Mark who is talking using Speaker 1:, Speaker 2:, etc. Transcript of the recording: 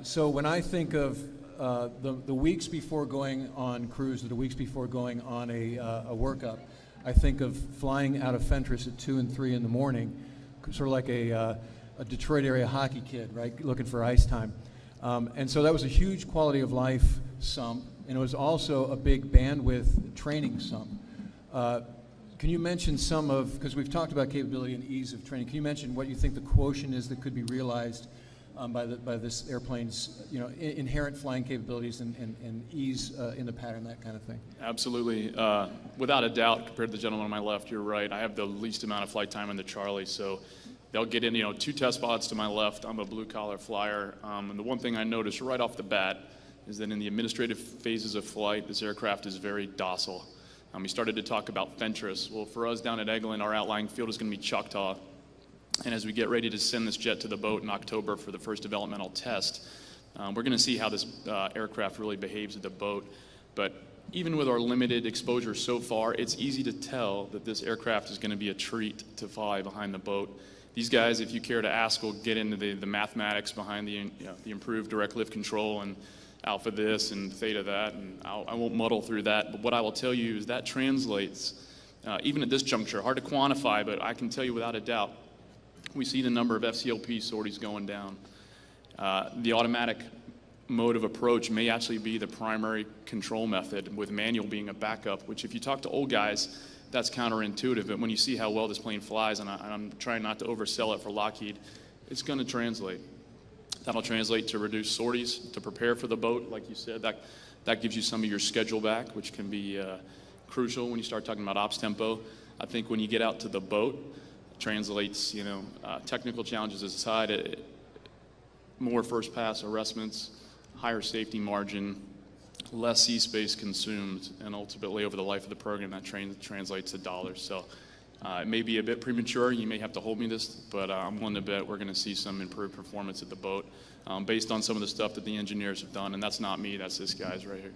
Speaker 1: So when I think of the weeks before going on cruise or the weeks before going on a workup, I think of flying out of Fentress at 2 and 3 in the morning, sort of like a Detroit area hockey kid, right, looking for ice time. And so that was a huge quality of life sum, and it was also a big bandwidth training sum. Can you mention some of, because we've talked about capability and ease of training, can you mention what you think the quotient is that could be realized by this airplane's inherent flying capabilities and ease in the pattern, that kind of thing?
Speaker 2: Absolutely. Without a doubt, compared to the gentleman on my left, you're right. I have the least amount of flight time in the Charlie, so they'll get in, 2 test pods to my left. I'm a blue-collar flyer, and the one thing I noticed right off the bat is that in the administrative phases of flight, this aircraft is very docile. We started to talk about Fentress. Well, for us down at Eglin, our outlying field is going to be Choctaw. And as we get ready to send this jet to the boat in October for the first developmental test, we're going to see how this aircraft really behaves at the boat. But even with our limited exposure so far, it's easy to tell that this aircraft is going to be a treat to fly behind the boat. These guys, if you care to ask, will get into the mathematics behind the improved direct lift control and alpha this and theta that, and I won't muddle through that. But what I will tell you is that translates, even at this juncture, hard to quantify, but I can tell you without a doubt, we see the number of FCLP sorties going down. The automatic mode of approach may actually be the primary control method, with manual being a backup, which if you talk to old guys, that's counterintuitive. But when you see how well this plane flies, and I'm trying not to oversell it for Lockheed, it's going to translate. That'll translate to reduced sorties, to prepare for the boat, like you said. That gives you some of your schedule back, which can be crucial when you start talking about ops tempo. I think when you get out to the boat, it translates, technical challenges aside, more first pass arrestments, higher safety margin, less sea space consumed, and ultimately over the life of the program, that translates to dollars. So it may be a bit premature, you may have to hold me this, but I'm willing to bet we're going to see some improved performance at the boat based on some of the stuff that the engineers have done, and that's not me, that's this guy's right here.